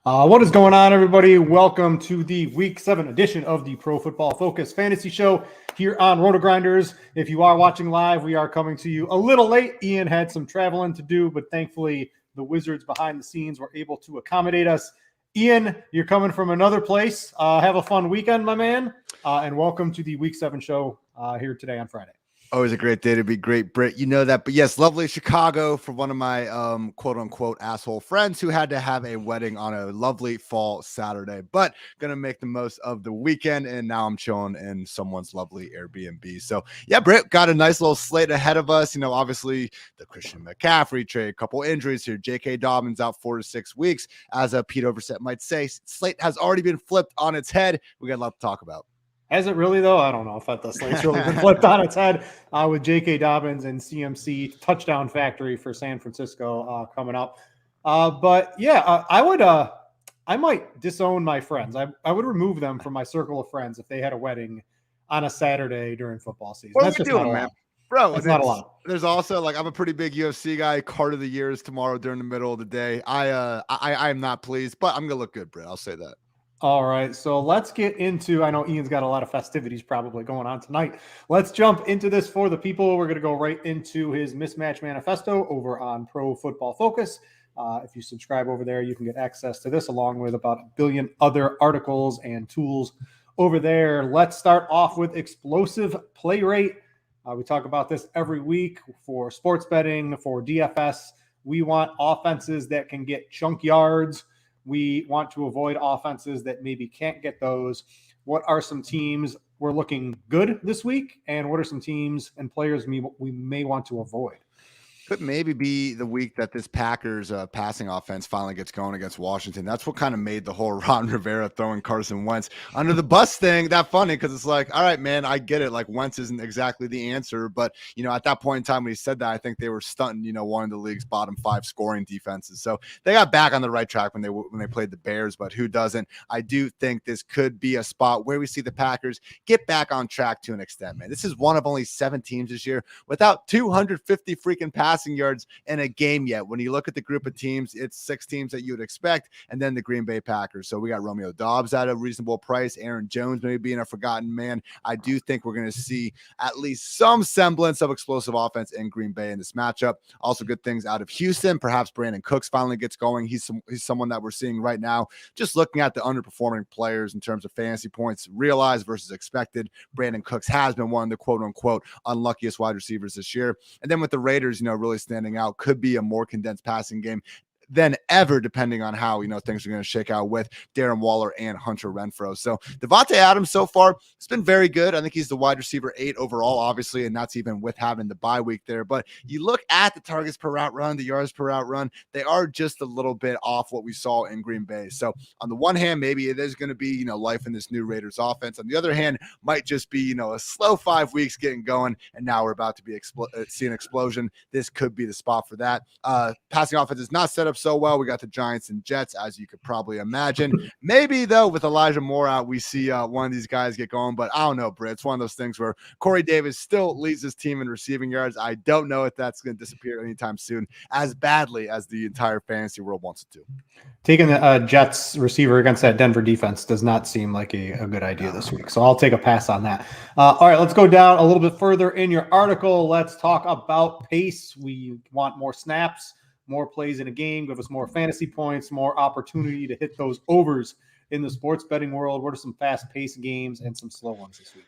What is going on, everybody? Welcome to the Week 7 edition of the Pro Football Focus Fantasy Show here on RotoGrinders. If you are watching live, we are coming to you a little late. Ian had some traveling to do, but thankfully the wizards behind the scenes were able to accommodate us. Ian, you're coming from another place. Have a fun weekend, my man, and welcome to the Week 7 show here today on Friday. Always a great day to be great, Brit. You know that. But yes, lovely Chicago for one of my quote unquote asshole friends who had to have a wedding on a lovely fall Saturday, but gonna make the most of the weekend. And now I'm chilling in someone's lovely Airbnb. So yeah, Brit, got a nice little slate ahead of us. You know, obviously the Christian McCaffrey trade, a couple injuries here. J.K. Dobbins out 4 to 6 weeks. As Pete Overset might say, slate has already been flipped on its head. We got a lot to talk about. Has it really, though? I don't know if the slate's really been flipped on its head with J.K. Dobbins and CMC touchdown factory for San Francisco coming up. But yeah, I might disown my friends. I would remove them from my circle of friends if they had a wedding on a Saturday during football season. What That's are you just doing, not man? allowed. Bro, it's not allowed. There's also, like, I'm a pretty big UFC guy. Card of the year is tomorrow during the middle of the day. I am not pleased, but I'm gonna look good, Brit. I'll say that. All right, so let's get into, I know Ian's got a lot of festivities probably going on tonight. Let's jump into this for the people. We're going to go right into his mismatch manifesto over on Pro Football Focus. If you subscribe over there, you can get access to this along with about a billion other articles and tools over there. Let's start off with explosive play rate. We talk about this every week for sports betting, for DFS. We want offenses that can get chunk yards. We want to avoid offenses that maybe can't get those. What are some teams we're looking good this week? And what are some teams and players we may want to avoid? Could maybe be the week that this Packers passing offense finally gets going against Washington. That's what kind of made the whole Ron Rivera throwing Carson Wentz under the bus thing that funny, because it's like, all right, man, I get it. Like, Wentz isn't exactly the answer. But, you know, at that point in time when he said that, I think they were stunting, you know, one of the league's bottom 5 scoring defenses. So they got back on the right track when they played the Bears, but who doesn't? I do think this could be a spot where we see the Packers get back on track to an extent, man. This is one of only 7 teams this year without 250 freaking passing yards in a game yet. When you look at the group of teams, it's 6 teams that you would expect, and then the Green Bay Packers. So we got Romeo Doubs at a reasonable price, Aaron Jones maybe being a forgotten man. I do think we're going to see at least some semblance of explosive offense in Green Bay in this matchup. Also good things out of Houston. Perhaps Brandon Cooks finally gets going. He's someone that we're seeing right now. Just looking at the underperforming players in terms of fantasy points realized versus expected, Brandon Cooks has been one of the quote-unquote unluckiest wide receivers this year. And then with the Raiders, you know, really standing out, could be a more condensed passing game than ever, depending on how, you know, things are going to shake out with Darren Waller and Hunter Renfrow. So Devontae Adams so far, it's been very good. I think he's the wide receiver 8 overall, obviously, and that's even with having the bye week there. But you look at the targets per route run, the yards per route run, they are just a little bit off what we saw in Green Bay. So on the one hand, maybe it is going to be, you know, life in this new Raiders offense. On the other hand, might just be, you know, a slow 5 weeks getting going, and now we're about to be see an explosion. This could be the spot for that. Passing offense is not set up so well. We got the Giants and Jets, as you could probably imagine. Maybe, though, with Elijah Moore out, we see one of these guys get going, but I don't know, Britt. It's one of those things where Corey Davis still leads his team in receiving yards. I don't know if that's going to disappear anytime soon, as badly as the entire fantasy world wants it to. Taking the Jets receiver against that Denver defense does not seem like a good idea this week. So I'll take a pass on that. All right, let's go down a little bit further in your article. Let's talk about pace. We want more snaps, more plays in a game, give us more fantasy points, more opportunity to hit those overs in the sports betting world. What are some fast-paced games and some slow ones this week?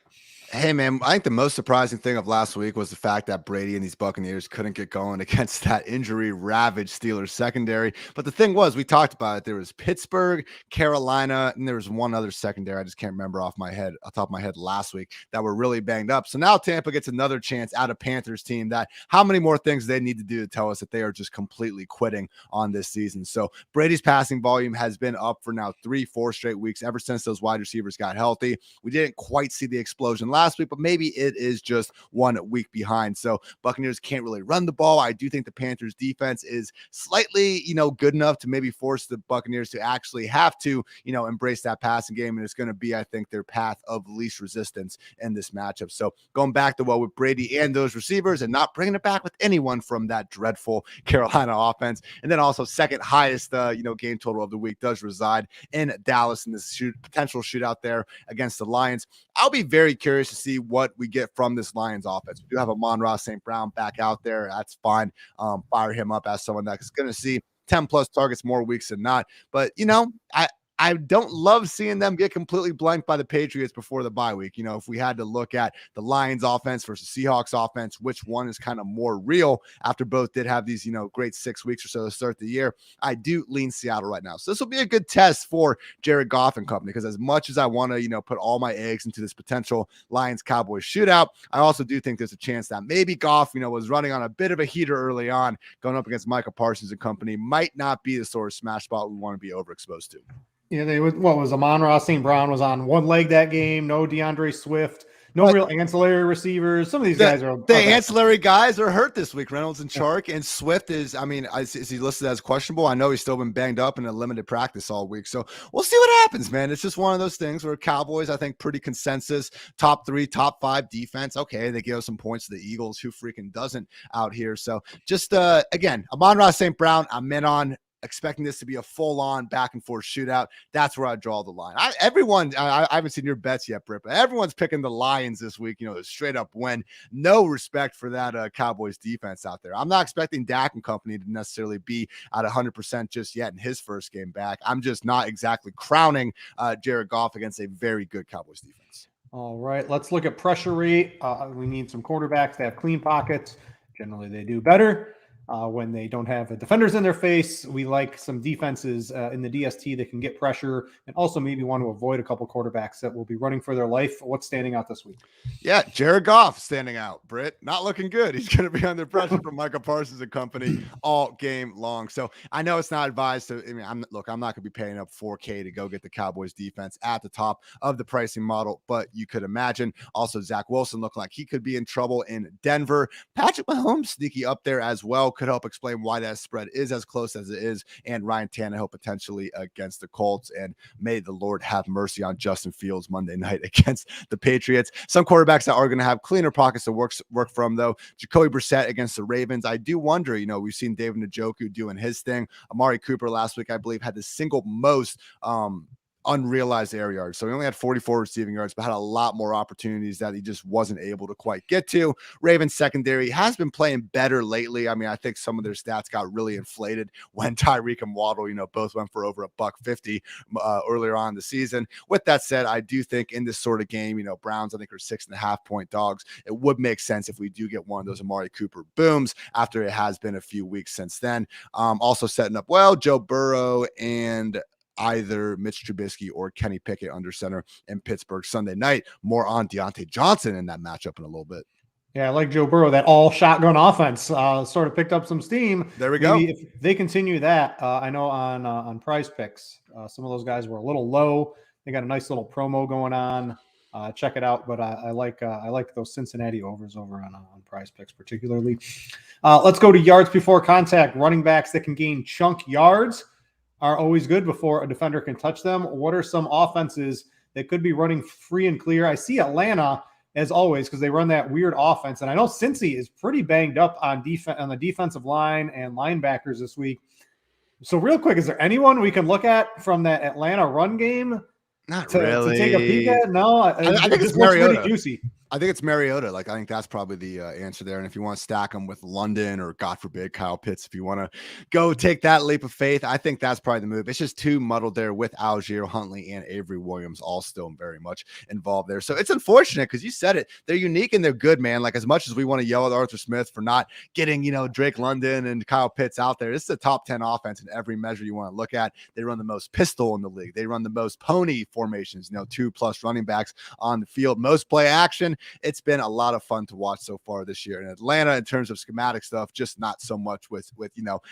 Hey, man, I think the most surprising thing of last week was the fact that Brady and these Buccaneers couldn't get going against that injury-ravaged Steelers secondary. But the thing was, we talked about it. There was Pittsburgh, Carolina, and there was one other secondary I just can't remember off the top of my head last week that were really banged up. So now Tampa gets another chance out of Panthers team that how many more things they need to do to tell us that they are just completely quitting on this season. So Brady's passing volume has been up for now 3-4 straight weeks ever since those wide receivers got healthy. We didn't quite see the explosion last week, but maybe it is just 1 week behind. So Buccaneers can't really run the ball. I do think the Panthers defense is slightly, good enough to maybe force the Buccaneers to actually have to, embrace that passing game. And it's going to be, I think, their path of least resistance in this matchup. So going back to with Brady and those receivers and not bringing it back with anyone from that dreadful Carolina offense. And then also second highest, game total of the week does reside in Dallas in this potential shootout there against the Lions. I'll be very curious to see what we get from this Lions offense. We do have Amon-Ra St. Brown back out there. That's fine. Fire him up as someone that's going to see 10 plus targets more weeks than not. But, I don't love seeing them get completely blanked by the Patriots before the bye week. If we had to look at the Lions offense versus Seahawks offense, which one is kind of more real after both did have these, great 6 weeks or so to start the year, I do lean Seattle right now. So this will be a good test for Jared Goff and company, because as much as I want to, put all my eggs into this potential Lions-Cowboys shootout, I also do think there's a chance that maybe Goff, was running on a bit of a heater early on, going up against Micah Parsons and company, might not be the sort of smash spot we want to be overexposed to. Yeah, Amon-Ra St. Brown was on one leg that game. No DeAndre Swift. No real ancillary receivers. Some of these guys are ancillary guys are hurt this week. Reynolds and Chark, and Swift is he listed as questionable? I know he's still been banged up in a limited practice all week. So we'll see what happens, man. It's just one of those things where Cowboys, I think, pretty consensus, top 3, top 5 defense. Okay, they give some points to the Eagles. Who freaking doesn't out here? So just again, Amon-Ra St. Brown, I'm in on. Expecting this to be a full-on back-and-forth shootout. That's where I draw the line. I haven't seen your bets yet, Britt, but everyone's picking the Lions this week, straight up win. No respect for that Cowboys defense out there. I'm not expecting Dak and company to necessarily be at 100% just yet in his first game back. I'm just not exactly crowning Jared Goff against a very good Cowboys defense. All right, let's look at pressure rate. We need some quarterbacks to have clean pockets. Generally, they do better. When they don't have the defenders in their face. We like some defenses in the DST that can get pressure, and also maybe want to avoid a couple quarterbacks that will be running for their life. What's standing out this week? Yeah, Jared Goff standing out, Britt. Not looking good. He's going to be under pressure from Micah Parsons and company all game long. So I know it's not advised to, I'm not going to be paying up $4K to go get the Cowboys defense at the top of the pricing model, but you could imagine also Zach Wilson looking like he could be in trouble in Denver. Patrick Mahomes sneaky up there as well. Could help explain why that spread is as close as it is, and Ryan Tannehill potentially against the Colts, and may the Lord have mercy on Justin Fields Monday night against the Patriots. Some quarterbacks that are going to have cleaner pockets to work from, though. Jacoby Brissett against the Ravens. I do wonder, we've seen David Njoku doing his thing. Amari Cooper last week, I believe, had the single most unrealized air yards. So he only had 44 receiving yards, but had a lot more opportunities that he just wasn't able to quite get to. Ravens secondary has been playing better lately. I think some of their stats got really inflated when Tyreek and Waddle, both went for over $150 earlier on in the season. With that said, I do think in this sort of game, Browns, I think, are 6.5 point dogs. It would make sense if we do get one of those Amari Cooper booms after it has been a few weeks since then. Also setting up well, Joe Burrow and either Mitch Trubisky or Kenny Pickett under center in Pittsburgh Sunday night. More on Deontay Johnson in that matchup in a little bit. Yeah, I like Joe Burrow. That all shotgun offense sort of picked up some steam. There we go. If they continue that, I know on Prize Picks, some of those guys were a little low. They got a nice little promo going on. Check it out. But I like those Cincinnati overs over on Prize Picks particularly. Let's go to yards before contact. Running backs that can gain chunk yards are always good before a defender can touch them. What are some offenses that could be running free and clear? I see Atlanta, as always, because they run that weird offense. And I know Cincy is pretty banged up on the defensive line and linebackers this week. So real quick, is there anyone we can look at from that Atlanta run game to take a peek at? No, I think it's Mariota. Pretty juicy. I think it's Mariota. I think that's probably the answer there. And if you want to stack them with London or, God forbid, Kyle Pitts, if you want to go take that leap of faith, I think that's probably the move. It's just too muddled there with Algier Huntley and Avery Williams all still very much involved there. So it's unfortunate because you said it. They're unique and they're good, man. As much as we want to yell at Arthur Smith for not getting, Drake London and Kyle Pitts out there, this is a top 10 offense in every measure you want to look at. They run the most pistol in the league. They run the most pony formations, 2+ running backs on the field, most play action. it's been a lot of fun to watch so far this year. In Atlanta, in terms of schematic stuff, just not so much with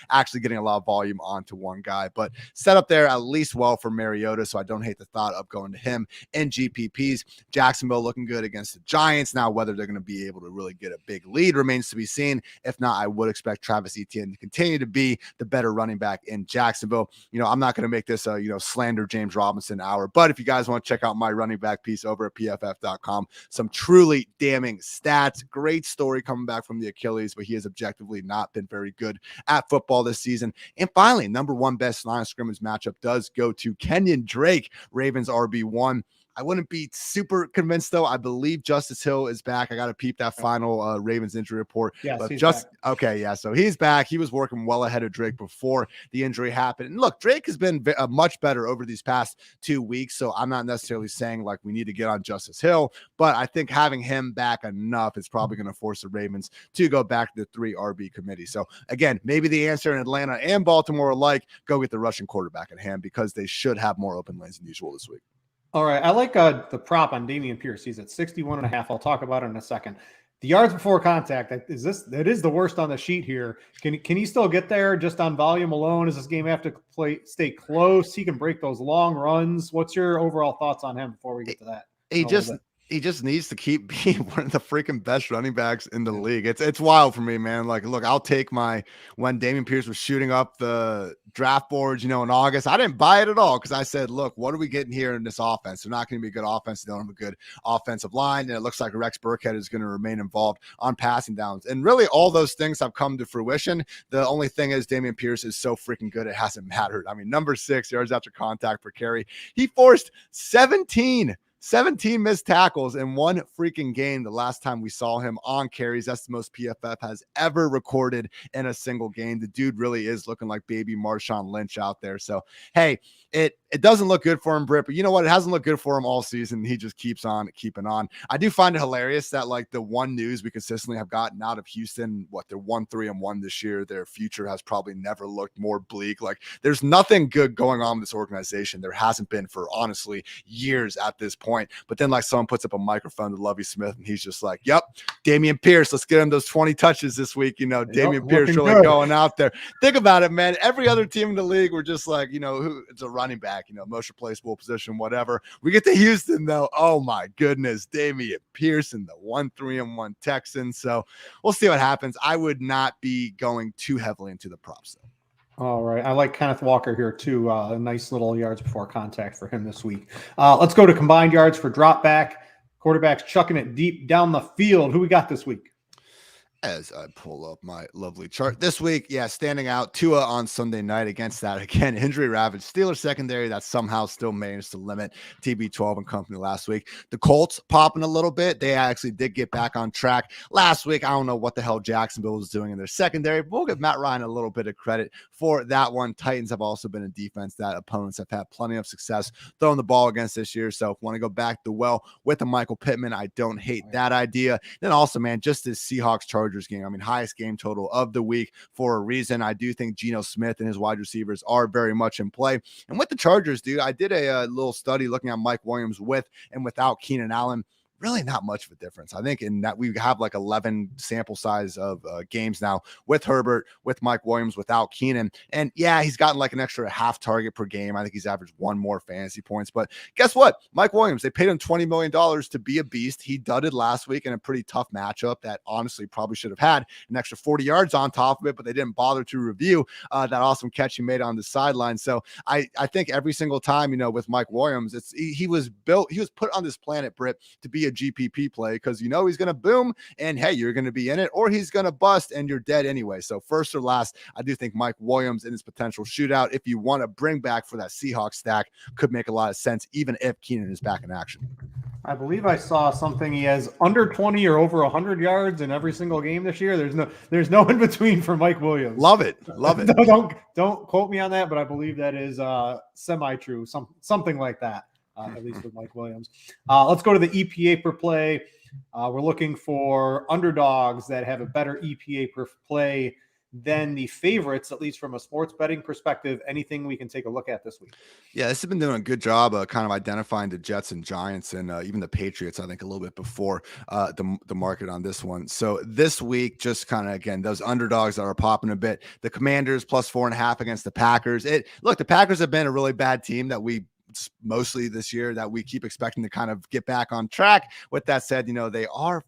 actually getting a lot of volume onto one guy, but set up there at least well for Mariota, so I don't hate the thought of going to him in GPPs. Jacksonville looking good against the Giants. Now, whether they're going to be able to really get a big lead remains to be seen. If not, I would expect Travis Etienne to continue to be the better running back in Jacksonville. I'm not going to make this a slander James Robinson hour, but if you guys want to check out my running back piece over at PFF.com, some truly damning stats. Great story coming back from the Achilles, but he has objectively not been very good at football this season. And finally, number one best line of scrimmage matchup does go to Kenyan Drake, Ravens RB1. I wouldn't be super convinced, though. I believe Justice Hill is back. I got to peep that final Ravens injury report. Yes, but he's back. Okay, yeah. So he's back. He was working well ahead of Drake before the injury happened. And look, Drake has been much better over these past 2 weeks. So I'm not necessarily saying like we need to get on Justice Hill, but I think having him back enough is probably going to force the Ravens to go back to the 3 RB committee. So again, maybe the answer in Atlanta and Baltimore alike, go get the Russian quarterback at hand because they should have more open lanes than usual this week. All right. I like the prop on Damien Pierce. He's at 61.5. I'll talk about it in a second. The yards before contact, that is the worst on the sheet here. Can he still get there just on volume alone? Does this game have to stay close? He can break those long runs. What's your overall thoughts on him before we get to that? He just needs to keep being one of the freaking best running backs in the league. It's wild for me, man. Like, look, I'll take when Damien Pierce was shooting up the draft boards, in August, I didn't buy it at all because I said, look, what are we getting here in this offense? They're not going to be a good offense. They don't have a good offensive line. And it looks like Rex Burkhead is going to remain involved on passing downs. And really all those things have come to fruition. The only thing is Damien Pierce is so freaking good. It hasn't mattered. I mean, number 6 yards after contact per carry. He forced 17 missed tackles in one freaking game the last time we saw him on carries. That's the most PFF has ever recorded in a single game. The dude really is looking like baby Marshawn Lynch out there. So, hey, it doesn't look good for him, Britt, but you know what? It hasn't looked good for him all season. He just keeps on keeping on. I do find it hilarious that like the one news we consistently have gotten out of Houston, they're 1-3-1 this year. Their future has probably never looked more bleak. Like there's nothing good going on in this organization. There hasn't been for honestly years at this point. But then like someone puts up a microphone to Lovie Smith and he's just like, yep, Damien Pierce, let's get him those 20 touches this week. Damien Pierce really good. Going out there. Think about it, man. Every other team in the league were just like, who it's a running back, most replaceable position, whatever. We get to Houston though. Oh my goodness. Damien Pierce and the 1-3-1 Texans. So we'll see what happens. I would not be going too heavily into the props though. All right. I like Kenneth Walker here too. A nice little yards before contact for him this week. Let's go to combined yards for drop back. Quarterbacks chucking it deep down the field. Who we got this week? As I pull up my lovely chart this week, standing out, Tua on Sunday night against that, again, injury-ravaged Steelers secondary that somehow still managed to limit TB12 and company last week. The Colts popping a little bit. They actually did get back on track last week. I don't know what the hell Jacksonville was doing in their secondary, but we'll give Matt Ryan a little bit of credit for that one. Titans have also been a defense that opponents have had plenty of success throwing the ball against this year. So if you want to go back to well with the Michael Pittman, I don't hate that idea. Then also, man, just this Seahawks Chargers game. I mean, highest game total of the week for a reason. I do think Geno Smith and his wide receivers are very much in play. And with the Chargers, dude, I did a little study looking at Mike Williams with and without Keenan Allen. Really not much of a difference. I think in that we have like 11 sample size of games now with Herbert, with Mike Williams, without Keenan. And yeah, he's gotten like an extra half target per game. I think he's averaged 1 more fantasy points. But guess what? Mike Williams, they paid him $20 million to be a beast. He dudded last week in a pretty tough matchup that honestly probably should have had an extra 40 yards on top of it, but they didn't bother to review that awesome catch he made on the sideline. So I think every single time, with Mike Williams, he was put on this planet, Britt, to be a GPP play because he's going to boom and hey, you're going to be in it, or he's going to bust and you're dead anyway. So first or last, I do think Mike Williams in his potential shootout, if you want to bring back for that Seahawks stack, could make a lot of sense even if Keenan is back in action. I believe I saw something. He has under 20 or over 100 yards in every single game this year. There's no in between for Mike Williams. Love it. Don't quote me on that, but I believe that is semi-true. Something like that. At least with Mike Williams. Let's go to the EPA per play. We're looking for underdogs that have a better EPA per play than the favorites, at least from a sports betting perspective. Anything we can take a look at this week? Yeah, this has been doing a good job of kind of identifying the Jets and Giants and even the Patriots, I think, a little bit before the market on this one. So this week, just kind of, again, those underdogs that are popping a bit. The Commanders +4.5 against the Packers. Look, the Packers have been a really bad team that we mostly this year that we keep expecting to kind of get back on track. With that said, they are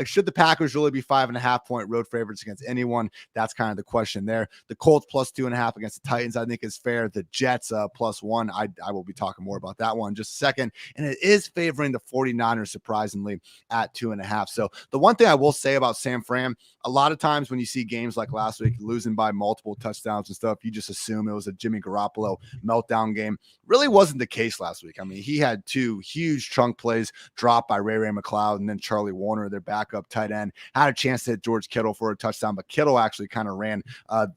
should the Packers really be 5.5 point road favorites against anyone? That's kind of the question there. The Colts +2.5 against the Titans, I think, is fair. The Jets +1. I will be talking more about that one in just a second. And it is favoring the 49ers, surprisingly, at 2.5. So the one thing I will say about San Fran, a lot of times when you see games like last week losing by multiple touchdowns and stuff, you just assume it was a Jimmy Garoppolo meltdown game. Really wasn't the case last week. I mean, he had 2 huge chunk plays dropped by Ray McLeod, and then Charlie Warner, their backup tight end, had a chance to hit George Kittle for a touchdown, but Kittle actually kind of ran a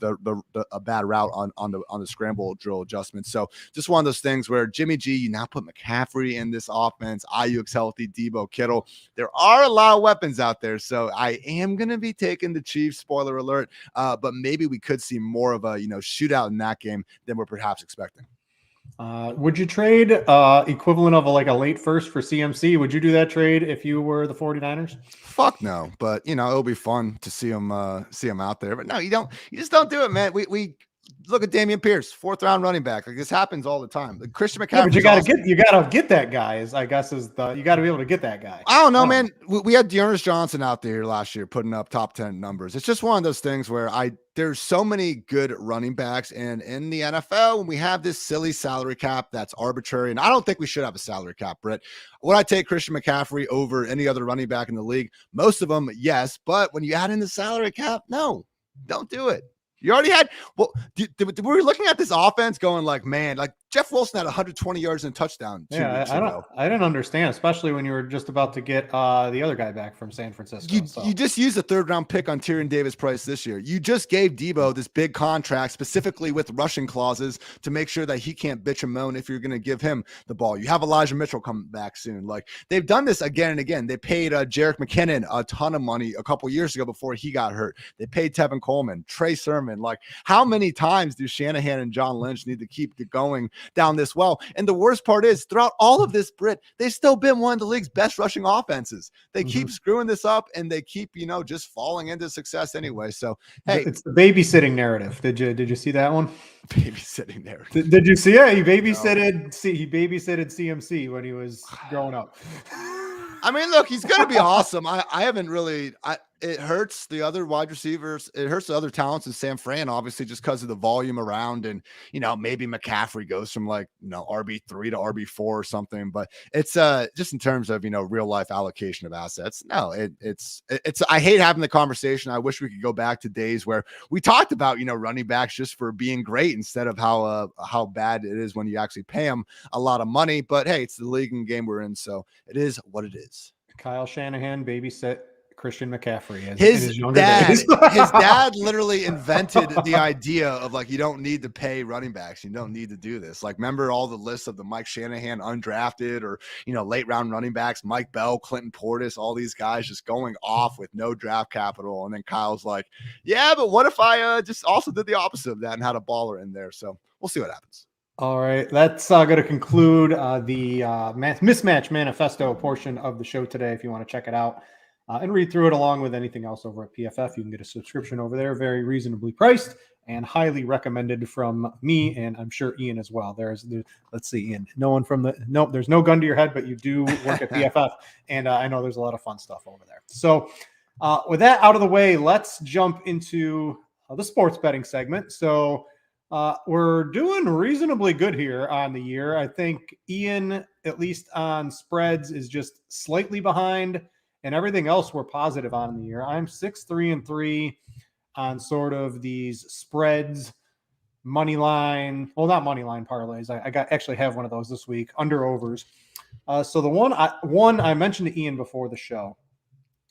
bad route on the scramble drill adjustment. So just one of those things where Jimmy G, you now put McCaffrey in this offense, Ayuk's healthy, Debo, Kittle. There are a lot of weapons out there, so I am going to be taking the Chiefs, spoiler alert, but maybe we could see more of a shootout in that game than we're perhaps expecting. Would you trade equivalent of a late first for CMC? Would you do that trade if you were the 49ers? Fuck no, but it'll be fun to see him out there. But no, you don't. You just don't do it, man. We look at Damien Pierce, 4th round running back. Like, this happens all the time. Like, Christian McCaffrey. Yeah, but you gotta get that guy. You got to be able to get that guy. I don't know, man. We had Dearness Johnson out there last year putting up top 10 numbers. It's just one of those things where there's so many good running backs, and in the NFL, when we have this silly salary cap that's arbitrary, and I don't think we should have a salary cap, Britt. Would I take Christian McCaffrey over any other running back in the league? Most of them, yes. But when you add in the salary cap, no, don't do it. You already had, we were looking at this offense going like, man, like Jeff Wilson had 120 yards and a touchdown 2 weeks ago. I didn't understand, especially when you were just about to get the other guy back from San Francisco. You just used a 3rd round pick on Tyrion Davis-Price this year. You just gave Debo this big contract specifically with rushing clauses to make sure that he can't bitch and moan if you're going to give him the ball. You have Elijah Mitchell come back soon. Like, they've done this again and again. They paid Jerick McKinnon a ton of money a couple years ago before he got hurt. They paid Tevin Coleman, Trey Sermon. Like, how many times do Shanahan and John Lynch need to keep going down this well? And the worst part is, throughout all of this, Britt, they've still been one of the league's best rushing offenses. They keep screwing this up, and they keep, just falling into success anyway. So, hey, it's the babysitting narrative. Did you see that one? Babysitting narrative. Did you see it? He babysitted CMC when he was growing up. I mean, look, he's going to be awesome. I haven't really. It hurts the other wide receivers. It hurts the other talents in San Fran, obviously, just because of the volume around. And, maybe McCaffrey goes from RB3 to RB4 or something. But it's just in terms of, real life allocation of assets. No, it's I hate having the conversation. I wish we could go back to days where we talked about, running backs just for being great instead of how bad it is when you actually pay them a lot of money. But hey, it's the league and game we're in. So it is what it is. Kyle Shanahan babysit Christian McCaffrey. His dad literally invented the idea of you don't need to pay running backs. You don't need to do this. Like, remember all the lists of the Mike Shanahan undrafted or, late round running backs, Mike Bell, Clinton Portis, all these guys just going off with no draft capital. And then Kyle's like, yeah, but what if I just also did the opposite of that and had a baller in there? So we'll see what happens. All right, that's going to conclude the mismatch manifesto portion of the show today. If you want to check it out and read through it along with anything else over at PFF, you can get a subscription over there, very reasonably priced and highly recommended from me, and I'm sure Ian as well. Let's see, Ian. There's no gun to your head, but you do work at PFF, and I know there's a lot of fun stuff over there. So with that out of the way, let's jump into the sports betting segment. So we're doing reasonably good here on the year. I think Ian, at least on spreads, is just slightly behind, and everything else we're positive on in the year. I'm 6-3-3 on sort of these spreads, money line. Well, not money line parlays. I actually have one of those this week, under overs. So the one I mentioned to Ian before the show,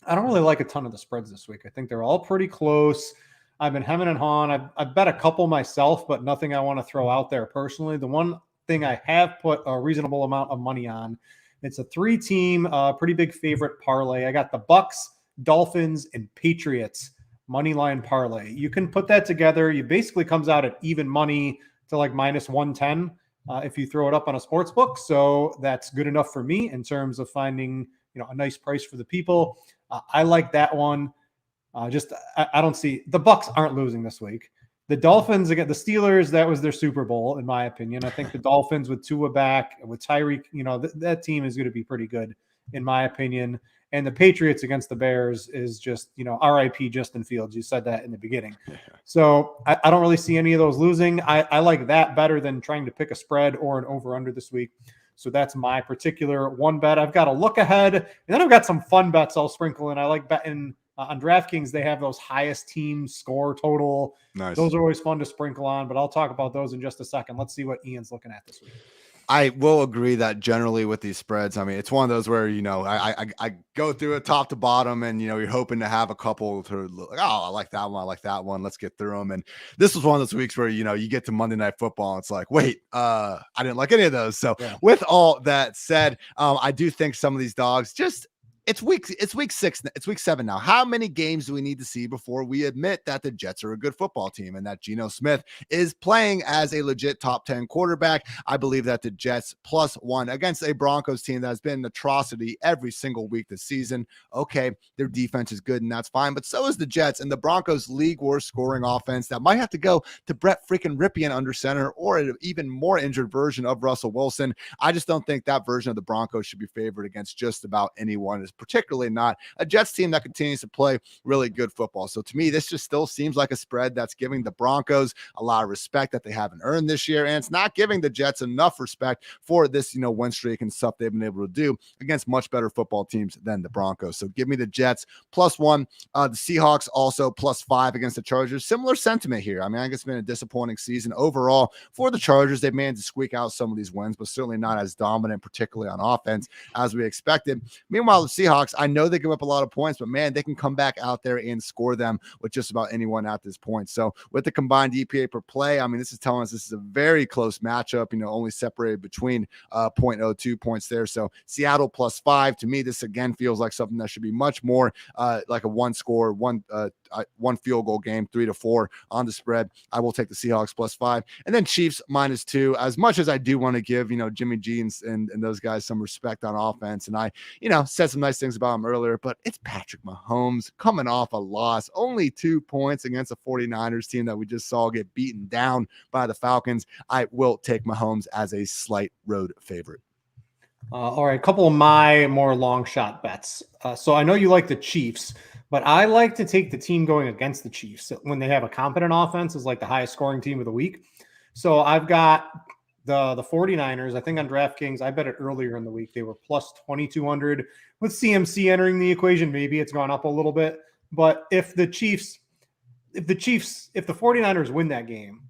I don't really like a ton of the spreads this week. I think they're all pretty close. I've been hemming and hawing. I've bet a couple myself, but nothing I want to throw out there personally. The one thing I have put a reasonable amount of money on, it's a 3-team, pretty big favorite parlay. I got the Bucks, Dolphins, and Patriots money line parlay. You can put that together. You basically comes out at even money to like minus 110 if you throw it up on a sports book. So that's good enough for me in terms of finding, a nice price for the people. I like that one. I don't see the Bucks aren't losing this week. The Dolphins again, the Steelers, that was their Super Bowl, in my opinion. I think the Dolphins with Tua back, with Tyreek, that team is going to be pretty good, in my opinion. And the Patriots against the Bears is just, RIP Justin Fields. You said that in the beginning. So I don't really see any of those losing. I like that better than trying to pick a spread or an over-under this week. So that's my particular one bet. I've got a look ahead, and then I've got some fun bets I'll sprinkle in. I like betting on DraftKings. They have those highest team score total. Nice. Those are always fun to sprinkle on, but I'll talk about those in just a second. Let's see what Ian's looking at this week. I will agree that generally with these spreads, I mean, it's one of those where, I go through it top to bottom and, you're hoping to have a couple to look, I like that one. I like that one. Let's get through them. And this was one of those weeks where, you get to Monday Night Football and it's like, wait, I didn't like any of those. So with all that said, I do think some of these dogs it's week 6. It's week 7 now. How many games do we need to see before we admit that the Jets are a good football team and that Geno Smith is playing as a legit top 10 quarterback? I believe that the Jets +1 against a Broncos team that has been an atrocity every single week this season. Okay, their defense is good and that's fine, but so is the Jets, and the Broncos league worst scoring offense that might have to go to Brett freaking Ripien under center or an even more injured version of Russell Wilson. I just don't think that version of the Broncos should be favored against just about anyone, particularly not a Jets team that continues to play really good football. So to me, this just still seems like a spread that's giving the Broncos a lot of respect that they haven't earned this year, and it's not giving the Jets enough respect for this, win streak and stuff they've been able to do against much better football teams than the Broncos. So give me the Jets +1. The Seahawks also +5 against the Chargers. Similar sentiment here. I mean, I guess it's been a disappointing season overall for the Chargers. They've managed to squeak out some of these wins, but certainly not as dominant, particularly on offense, as we expected. Meanwhile, the Seahawks, I know they give up a lot of points, but man, they can come back out there and score them with just about anyone at this point. So with the combined EPA per play, I mean, this is telling us this is a very close matchup, only separated between 0.02 points there. So Seattle +5, to me, this again feels like something that should be much more like a one field goal game, 3-4 on the spread. I will take the Seahawks +5, and then Chiefs -2. As much as I do want to give, Jimmy G and those guys some respect on offense, and I, said some nice things about him earlier, but it's Patrick Mahomes coming off a loss, only 2 points against a 49ers team that we just saw get beaten down by the Falcons. I will take Mahomes as a slight road favorite. All right, a couple of my more long shot bets. So I know you like the Chiefs, but I like to take the team going against the Chiefs when they have a competent offense is like the highest scoring team of the week. So I've got the 49ers. I think on DraftKings, I bet it earlier in the week. They were +2,200 with CMC entering the equation. Maybe it's gone up a little bit, but if the 49ers win that game,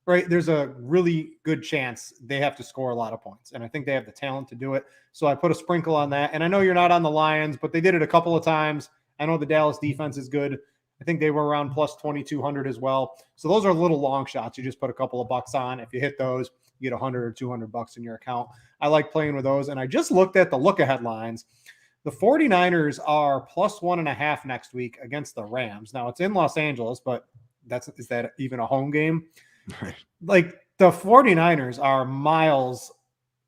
right, there's a really good chance they have to score a lot of points. And I think they have the talent to do it. So I put a sprinkle on that. And I know you're not on the Lions, but they did it a couple of times. I know the Dallas defense is good. I think they were around +2,200 as well. So those are little long shots. You just put a couple of bucks on. If you hit those, you get $100 or $200 in your account. I like playing with those. And I just looked at the look-ahead lines. The 49ers are +1.5 next week against the Rams. Now, it's in Los Angeles, but is that even a home game? Like, the 49ers are miles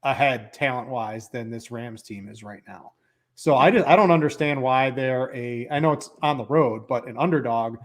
ahead talent-wise than this Rams team is right now. So I don't understand why I know it's on the road, but an underdog.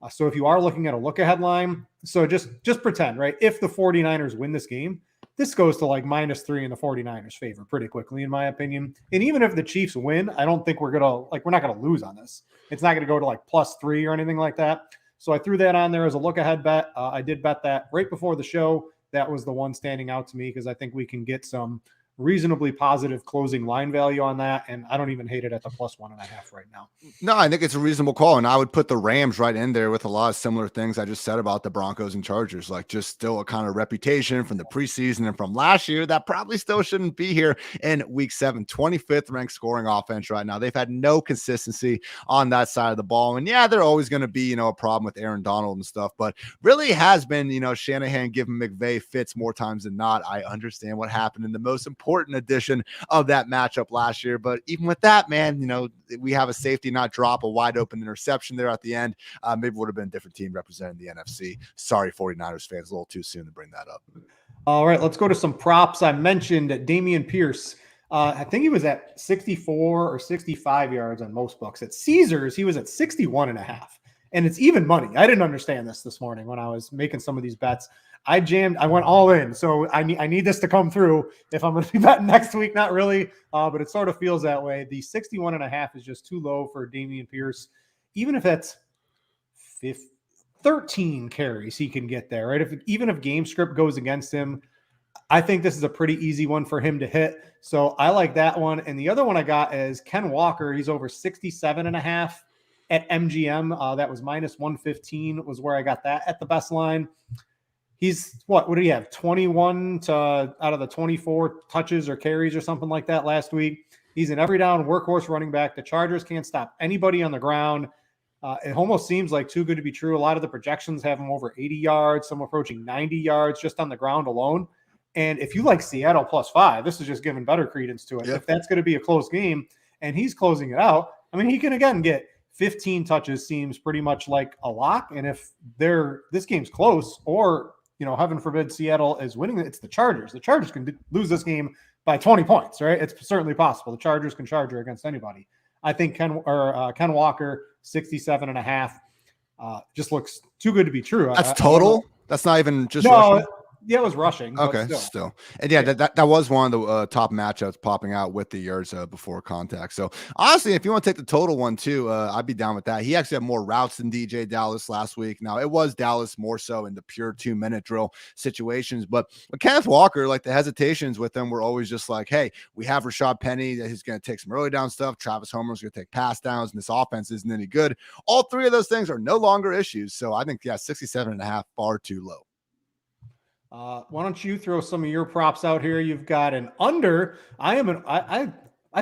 So if you are looking at a look-ahead line, so just pretend, right? If the 49ers win this game, this goes to like -3 in the 49ers' favor pretty quickly, in my opinion. And even if the Chiefs win, I don't think we're not going to lose on this. It's not going to go to like +3 or anything like that. So I threw that on there as a look-ahead bet. I did bet that right before the show. That was the one standing out to me because I think we can get some reasonably positive closing line value on that, and I don't even hate it at the +1.5 right now. No, I think it's a reasonable call, and I would put the Rams right in there with a lot of similar things I just said about the Broncos and Chargers, like just still a kind of reputation from the preseason and from last year that probably still shouldn't be here in week 7. 25th ranked scoring offense right now. They've had no consistency on that side of the ball, and yeah, they're always going to be, a problem with Aaron Donald and stuff, but really has been, Shanahan giving McVay fits more times than not. I understand what happened in the most important important edition of that matchup last year. But even with that, man, we have a safety not drop a wide open interception there at the end. Maybe it would have been a different team representing the NFC. Sorry, 49ers fans, a little too soon to bring that up. All right, let's go to some props. I mentioned Damien Pierce. I think he was at 64 or 65 yards on most books. At Caesars, he was at 61.5. And it's even money. I didn't understand this morning when I was making some of these bets. I went all in. So I need this to come through if I'm going to be betting next week. Not really, but it sort of feels that way. The 61.5 is just too low for Damien Pierce. Even if that's 13 carries, he can get there, right? Even if game script goes against him, I think this is a pretty easy one for him to hit. So I like that one. And the other one I got is Ken Walker. He's over 67.5. At MGM, that was minus 115 was where I got that at the best line. He's what did he have? 21 out of the 24 touches or carries or something like that last week. He's an every down workhorse running back. The Chargers can't stop anybody on the ground. It almost seems like too good to be true. A lot of the projections have him over 80 yards, some approaching 90 yards just on the ground alone. And if you like Seattle +5, this is just giving better credence to it. Yep. If that's going to be a close game and he's closing it out, I mean, he can again get 15 touches seems pretty much like a lock. And if this game's close or, heaven forbid Seattle is winning, it's the Chargers. The Chargers can lose this game by 20 points, right? It's certainly possible. The Chargers can charge her against anybody. I think Ken Walker, 67.5, just looks too good to be true. That's total? That's not even just rushing? Yeah, it was rushing. Okay, still. And yeah, that was one of the top matchups popping out with the yards before contact. So honestly, if you want to take the total one too, I'd be down with that. He actually had more routes than DJ Dallas last week. Now, it was Dallas more so in the pure 2-minute drill situations. But with Kenneth Walker, like the hesitations with him were always just like, hey, we have Rashad Penny that he's going to take some early down stuff. Travis Homer's going to take pass downs, and this offense isn't any good. All three of those things are no longer issues. So I think, 67.5, far too low. Why don't you throw some of your props out here? You've got an under. I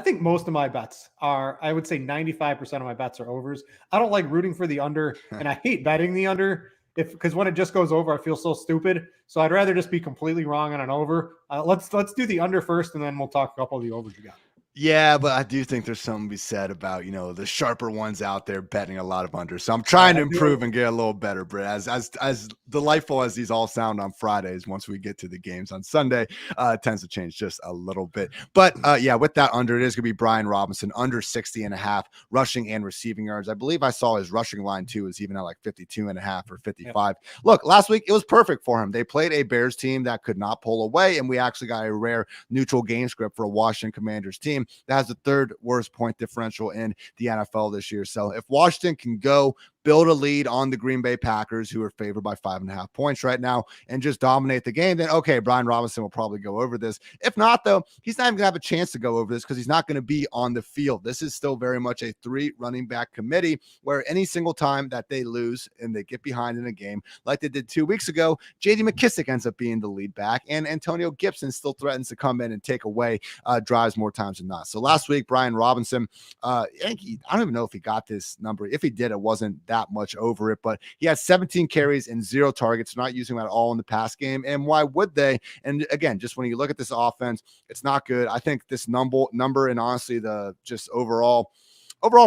think most of my bets are, I would say 95% of my bets are overs. I don't like rooting for the under, and I hate betting the under because when it just goes over, I feel so stupid. So I'd rather just be completely wrong on an over. Let's do the under first, and then we'll talk a couple of the overs you got. Yeah, but I do think there's something to be said about, the sharper ones out there betting a lot of unders. So I'm trying to improve and get a little better, Britt. As delightful as these all sound on Fridays, once we get to the games on Sunday, it tends to change just a little bit. But with that under, it is going to be Brian Robinson, under 60.5 rushing and receiving yards. I believe I saw his rushing line too is even at like 52.5 or 55. Yep. Look, last week it was perfect for him. They played a Bears team that could not pull away, and we actually got a rare neutral game script for a Washington Commanders team that has the third worst point differential in the NFL this year. So if Washington can go build a lead on the Green Bay Packers, who are favored by 5.5 points right now, and just dominate the game, then okay, Brian Robinson will probably go over this. If not, though, he's not even gonna have a chance to go over this because he's not going to be on the field. This is still very much a 3 running back committee where any single time that they lose and they get behind in a game like they did 2 weeks ago, JD McKissic ends up being the lead back, and Antonio Gibson still threatens to come in and take away drives more times than not. So last week, Brian Robinson, I don't even know if he got this number. If he did, it wasn't that much over it, but he had 17 carries and 0 targets, not using him at all in the pass game. And why would they? And again, just when you look at this offense, it's not good. I think this number and honestly the just overall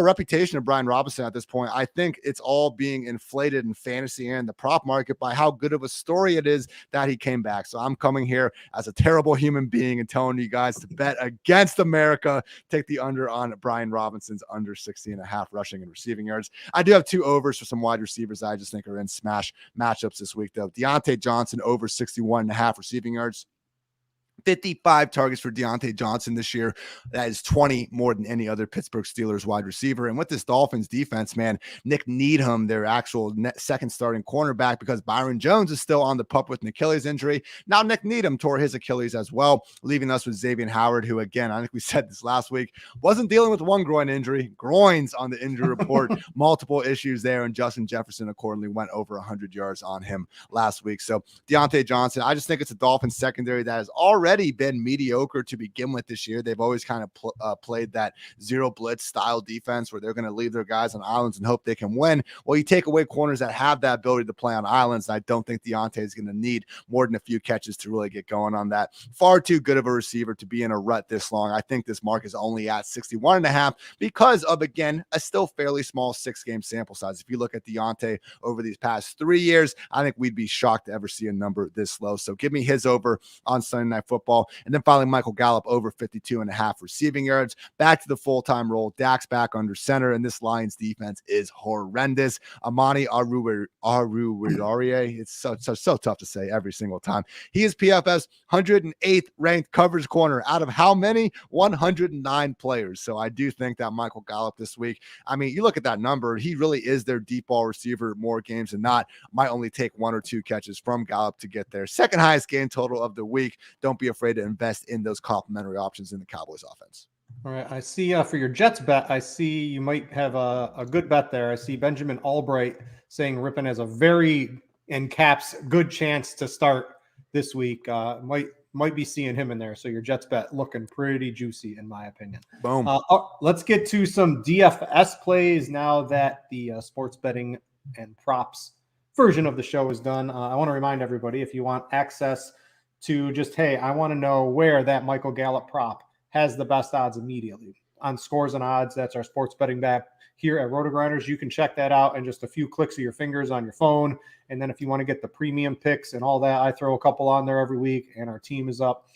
reputation of Brian Robinson at this point, I think it's all being inflated in fantasy and the prop market by how good of a story it is that he came back. So I'm coming here as a terrible human being and telling you guys to bet against America. Take the under on Brian Robinson's under 60.5 rushing and receiving yards. I do have 2 overs for some wide receivers that I just think are in smash matchups this week, though. Deontay Johnson over 61.5 receiving yards. 55 targets for Deontay Johnson this year. That is 20 more than any other Pittsburgh Steelers wide receiver. And with this Dolphins defense, man, Nick Needham, their actual second starting cornerback, because Byron Jones is still on the pup with an Achilles injury. Now Nick Needham tore his Achilles as well, leaving us with Xavier Howard, who, again, I think we said this last week, wasn't dealing with one groin injury. Groins on the injury report, multiple issues there. And Justin Jefferson accordingly went over 100 yards on him last week. So Deontay Johnson, I just think it's a Dolphins secondary that is already already been mediocre to begin with this year. They've always kind of played that zero blitz style defense where they're going to leave their guys on islands and hope they can win. Well, you take away corners that have that ability to play on islands, and I don't think Deontay is going to need more than a few catches to really get going on that. Far too good of a receiver to be in a rut this long. I think this mark is only at 61.5 because of, again, a still fairly small 6-game sample size. If you look at Deontay over these past 3 years, I think we'd be shocked to ever see a number this low. So give me his over on Sunday Night Football. And then finally, Michael Gallup over 52.5 receiving yards. Back to the full-time role. Dak's back under center, and this Lions defense is horrendous. Amani Aruwariye, it's so tough to say every single time. He is PFF's 108th ranked coverage corner out of how many? 109 players. So I do think that Michael Gallup this week, I mean, you look at that number, he really is their deep ball receiver more games than not. Might only take 1 or 2 catches from Gallup to get there. Second highest game total of the week. Don't be afraid to invest in those complementary options in the Cowboys offense. All right. I see for your Jets bet, I see you might have a good bet there. I see Benjamin Albright saying Rippon has a very, in caps, good chance to start this week. Might be seeing him in there. So your Jets bet looking pretty juicy in my opinion. Boom. Let's get to some DFS plays now that the sports betting and props version of the show is done. I want to remind everybody, if you want access to just, hey, I want to know where that Michael Gallup prop has the best odds immediately on Scores and Odds. That's our sports betting back here at RotoGrinders. You can check that out in just a few clicks of your fingers on your phone. And then if you want to get the premium picks and all that, I throw a couple on there every week, and our team is up,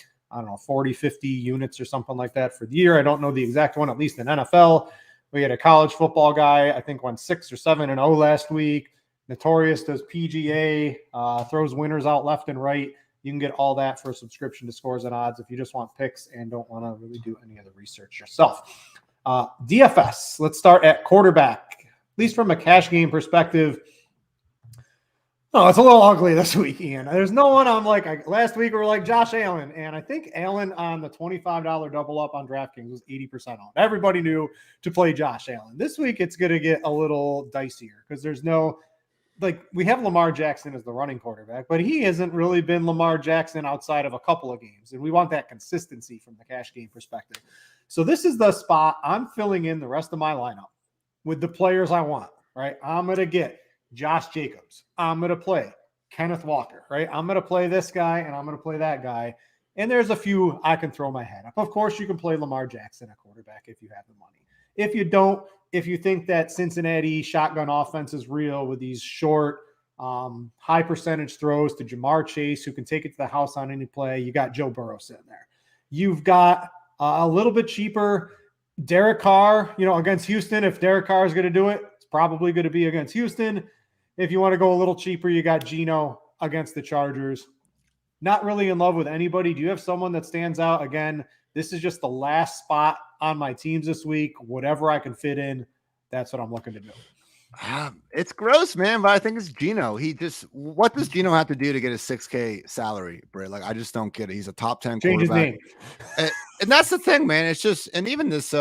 40, 50 units or something like that for the year. I don't know the exact one, at least in NFL. We had a college football guy, I think went 6 or 7-0 last week. Notorious does PGA, throws winners out left and right. You can get all that for a subscription to Scores and Odds if you just want picks and don't want to really do any of the research yourself. DFS, let's start at quarterback. At least from a cash game perspective, it's a little ugly this week, Ian. There's no one I'm like last week we were like Josh Allen, and I think Allen on the $25 double up on DraftKings was 80% on. Everybody knew to play Josh Allen. This week it's going to get a little dicier because there's no – we have Lamar Jackson as the running quarterback, but he hasn't really been Lamar Jackson outside of a couple of games. And we want that consistency from the cash game perspective. So this is the spot I'm filling in the rest of my lineup with the players I want, right? I'm going to get Josh Jacobs. I'm going to play Kenneth Walker, right? I'm going to play this guy and I'm going to play that guy. And there's a few I can throw my head up. Of course, you can play Lamar Jackson at quarterback if you have the money. If you don't, if you think that Cincinnati shotgun offense is real with these short, high percentage throws to Jamar Chase, who can take it to the house on any play, you got Joe Burrow sitting there. You've got a little bit cheaper Derek Carr, against Houston. If Derek Carr is going to do it, it's probably going to be against Houston. If you want to go a little cheaper, you got Geno against the Chargers. Not really in love with anybody. Do you have someone that stands out? Again, this is just the last spot on my teams this week. Whatever I can fit in, that's what I'm looking to do. It's gross, man, but I think it's Geno. What does Geno have to do to get a $6K salary, Britt? I just don't get it. He's a top 10 Change quarterback. His name. And that's the thing, man. It's just, and even this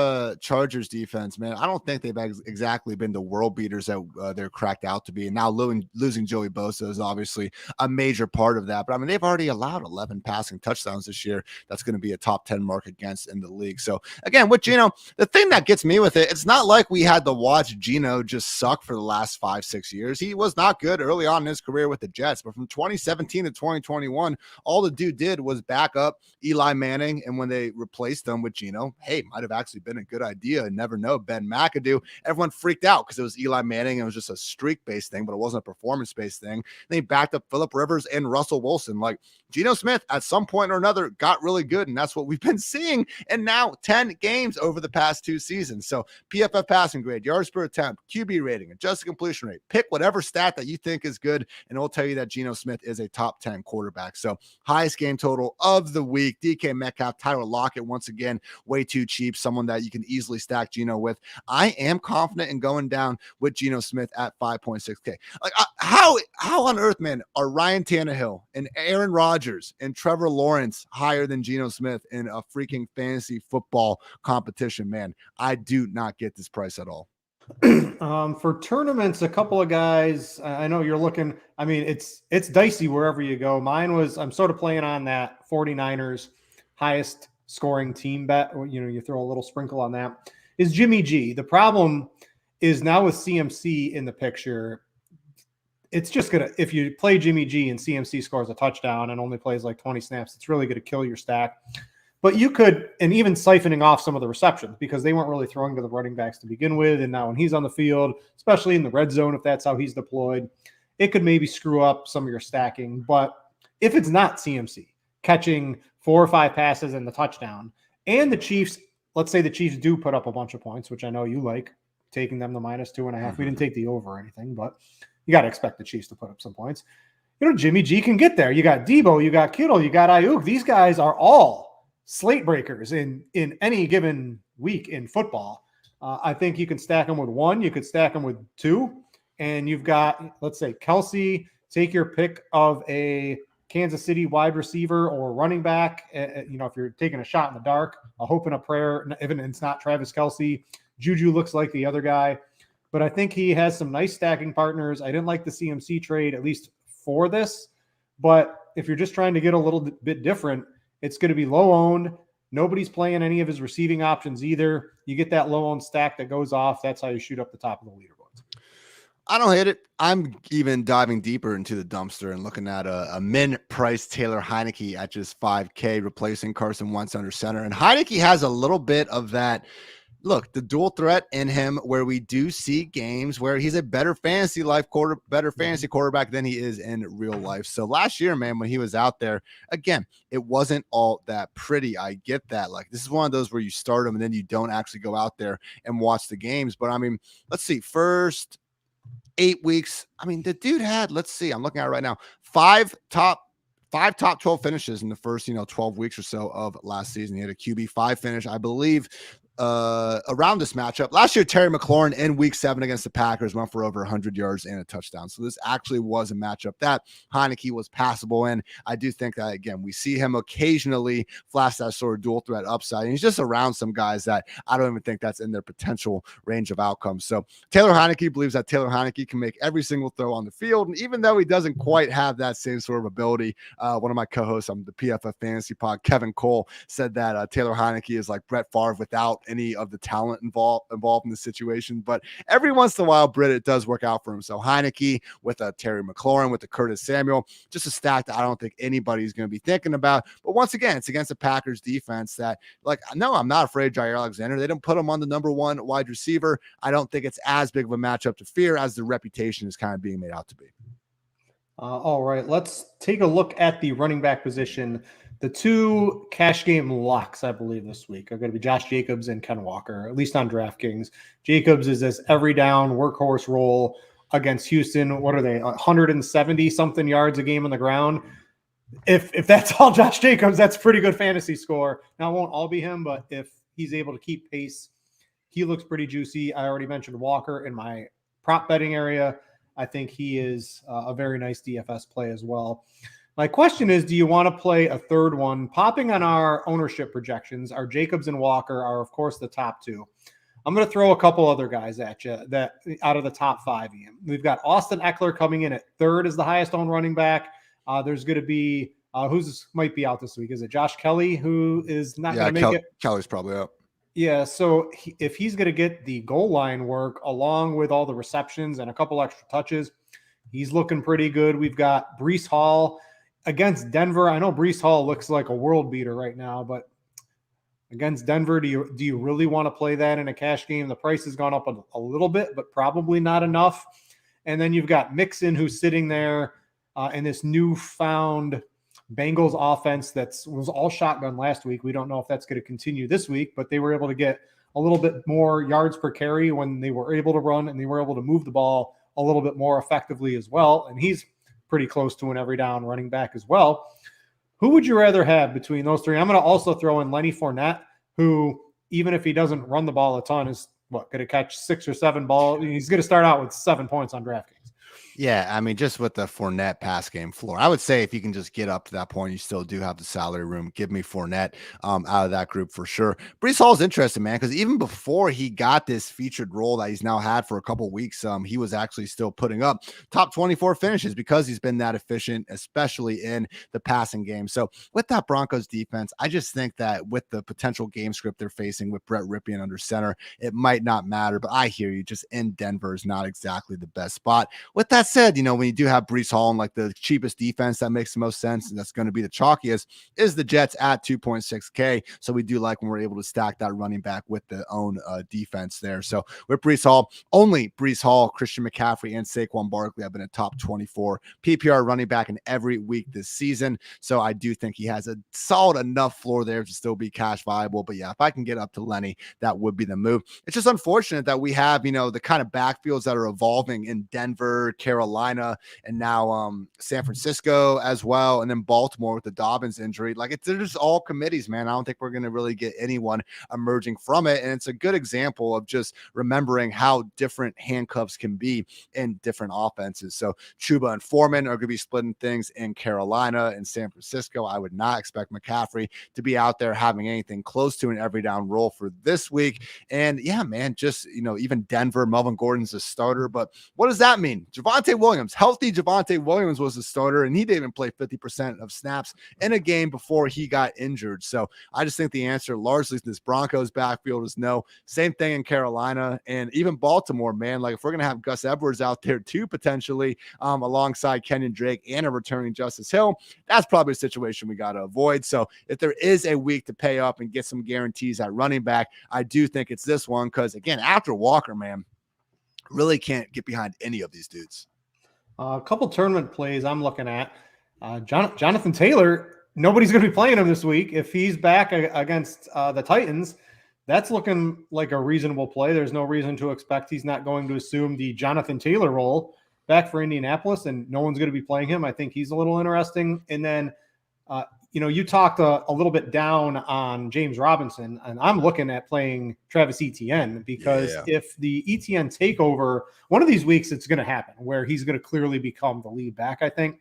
Chargers defense, man, I don't think they've exactly been the world beaters that they're cracked out to be. And now losing Joey Bosa is obviously a major part of that. But I mean, they've already allowed 11 passing touchdowns this year. That's going to be a top 10 mark against in the league. So again, with Geno, the thing that gets me with it, it's not like we had to watch Geno just suck for the last 5-6 years. He was not good early on in his career with the Jets, but from 2017 to 2021, all the dude did was back up Eli Manning. And when they replaced them with Geno, hey, might have actually been a good idea. And never know. Ben McAdoo, everyone freaked out because it was Eli Manning. And it was just a streak-based thing, but it wasn't a performance-based thing. They backed up Phillip Rivers and Russell Wilson. Geno Smith, at some point or another, got really good, and that's what we've been seeing. And now 10 games over the past 2 seasons. So PFF passing grade, yards per attempt, QB rating, adjusted completion rate. Pick whatever stat that you think is good, and it'll tell you that Geno Smith is a top 10 quarterback. So highest game total of the week. DK Metcalf, Tyler Lockett, once again, way too cheap. Someone that you can easily stack Geno with. I am confident in going down with Geno Smith at 5.6K. How on earth, man, are Ryan Tannehill and Aaron Rodgers and Trevor Lawrence higher than Geno Smith in a freaking fantasy football competition, man? I do not get this price at all. For tournaments, a couple of guys, I know you're looking, I mean, it's dicey wherever you go. I'm sort of playing on that 49ers highest scoring team bet, or, you throw a little sprinkle on that, is Jimmy G. The problem is now with CMC in the picture, it's just going to, if you play Jimmy G and CMC scores a touchdown and only plays like 20 snaps, it's really going to kill your stack. But you could, and even siphoning off some of the receptions, because they weren't really throwing to the running backs to begin with. And now when he's on the field, especially in the red zone, if that's how he's deployed, it could maybe screw up some of your stacking. But if it's not CMC catching 4 or 5 passes and the touchdown, and the Chiefs, let's say the Chiefs do put up a bunch of points, which I know you like, taking them to -2.5. We didn't take the over or anything, but you got to expect the Chiefs to put up some points. Jimmy G can get there. You got Debo, you got Kittle, you got Ayuk. These guys are all slate breakers in any given week in football. I think you can stack them with 1. You could stack them with 2. And you've got, let's say, Kelsey, take your pick of a Kansas City wide receiver or running back. If you're taking a shot in the dark, a hope and a prayer, even if it's not Travis Kelsey, Juju looks like the other guy. But I think he has some nice stacking partners. I didn't like the CMC trade, at least for this. But if you're just trying to get a little bit different, it's going to be low owned. Nobody's playing any of his receiving options either. You get that low owned stack that goes off. That's how you shoot up the top of the leaderboards. I don't hate it. I'm even diving deeper into the dumpster and looking at a min price Taylor Heineke at just $5K, replacing Carson Wentz under center. And Heineke has a little bit of that. Look, the dual threat in him, where we do see games where he's a better fantasy quarterback than he is in real life. So last year, man, when he was out there, again, it wasn't all that pretty. I get that. Like, this is one of those where you start him and then you don't actually go out there and watch the games. But I mean, let's see, first 8 weeks. I mean, the dude had, let's see, I'm looking at it right now, 5 top 12 finishes in the first, 12 weeks or so of last season. He had a QB5 finish, I believe, around this matchup. Last year, Terry McLaurin in week 7 against the Packers went for over 100 yards and a touchdown. So this actually was a matchup that Heineke was passable in. I do think that, again, we see him occasionally flash that sort of dual threat upside. And he's just around some guys that I don't even think that's in their potential range of outcomes. So Taylor Heineke believes that Taylor Heineke can make every single throw on the field. And even though he doesn't quite have that same sort of ability, one of my co-hosts on the PFF Fantasy Pod, Kevin Cole, said that Taylor Heineke is like Brett Favre without any of the talent involved in the situation. But every once in a while, Britt, it does work out for him. So Heineke with a Terry McLaurin, with a Curtis Samuel, just a stack that I don't think anybody's going to be thinking about. But once again, it's against the Packers defense that, like, no, I'm not afraid of Jair Alexander. They didn't put him on the number 1 wide receiver. I don't think it's as big of a matchup to fear as the reputation is kind of being made out to be. All right, let's take a look at the running back position. The 2 cash game locks, I believe, this week are going to be Josh Jacobs and Ken Walker, at least on DraftKings. Jacobs is this every down workhorse role against Houston. What are they, 170-something yards a game on the ground? If that's all Josh Jacobs, that's a pretty good fantasy score. Now, it won't all be him, but if he's able to keep pace, he looks pretty juicy. I already mentioned Walker in my prop betting area. I think he is a very nice DFS play as well. My question is, do you want to play a third one? Popping on our ownership projections, our Jacobs and Walker are, of course, the top 2. I'm going to throw a couple other guys at you that out of the top 5, Ian. We've got Austin Eckler coming in at 3rd as the highest owned running back. There's going to be, might be out this week? Is it Josh Kelly, who is not going to make it? Kelly's probably out. Yeah, so if he's going to get the goal line work along with all the receptions and a couple extra touches, he's looking pretty good. We've got Breece Hall against Denver. I know Breece Hall looks like a world beater right now, but against Denver, do you really want to play that in a cash game? The price has gone up a little bit, but probably not enough. And then you've got Mixon, who's sitting there in this newfound Bengals offense was all shotgun last week. We don't know if that's going to continue this week, but they were able to get a little bit more yards per carry when they were able to run, and they were able to move the ball a little bit more effectively as well. And he's pretty close to an every down running back as well. Who would you rather have between those 3? I'm going to also throw in Lenny Fournette, who, even if he doesn't run the ball a ton, is going to catch 6 or 7 balls. He's going to start out with 7 points on DraftKings. Yeah, I mean, just with the Fournette pass game floor, I would say if you can just get up to that point, you still do have the salary room. Give me Fournette out of that group for sure. Breece Hall's interesting, man, because even before he got this featured role that he's now had for a couple weeks, he was actually still putting up top 24 finishes because he's been that efficient, especially in the passing game. So with that Broncos defense, I just think that with the potential game script they're facing with Brett Ripien under center, it might not matter. But I hear you, just in Denver is not exactly the best spot. With that said, when you do have Breece Hall and like the cheapest defense that makes the most sense, and that's going to be the chalkiest, is the Jets at 2.6K. So we do like when we're able to stack that running back with the own defense there. So with Breece Hall, only Breece Hall, Christian McCaffrey, and Saquon Barkley have been a top 24 PPR running back in every week this season. So I do think he has a solid enough floor there to still be cash viable. But yeah, if I can get up to Lenny, that would be the move. It's just unfortunate that we have, the kind of backfields that are evolving in Denver, Carolina, and now San Francisco as well, and then Baltimore with the Dobbins injury. Like they're just all committees, man. I don't think we're going to really get anyone emerging from it, and it's a good example of just remembering how different handcuffs can be in different offenses. So Chuba and Foreman are going to be splitting things in Carolina and San Francisco. I would not expect McCaffrey to be out there having anything close to an every down role for this week. And yeah, man, just even Denver, Melvin Gordon's a starter, but what does that mean? Javonte Williams, healthy Javonte Williams was the starter, and he didn't even play 50% of snaps in a game before he got injured. So I just think the answer largely to this Broncos backfield is no. Same thing in Carolina and even Baltimore, man. Like if we're going to have Gus Edwards out there too, potentially alongside Kenyan Drake and a returning Justice Hill, that's probably a situation we got to avoid. So if there is a week to pay up and get some guarantees at running back, I do think it's this one because, again, after Walker, man, really can't get behind any of these dudes. A couple tournament plays I'm looking at. Jonathan Taylor, nobody's going to be playing him this week. If he's back against the Titans, that's looking like a reasonable play. There's no reason to expect he's not going to assume the Jonathan Taylor role back for Indianapolis, and no one's going to be playing him. I think he's a little interesting. And then, you talked a little bit down on James Robinson, and I'm looking at playing Travis Etienne because if the Etienne takeover, one of these weeks, it's going to happen where he's going to clearly become the lead back, I think.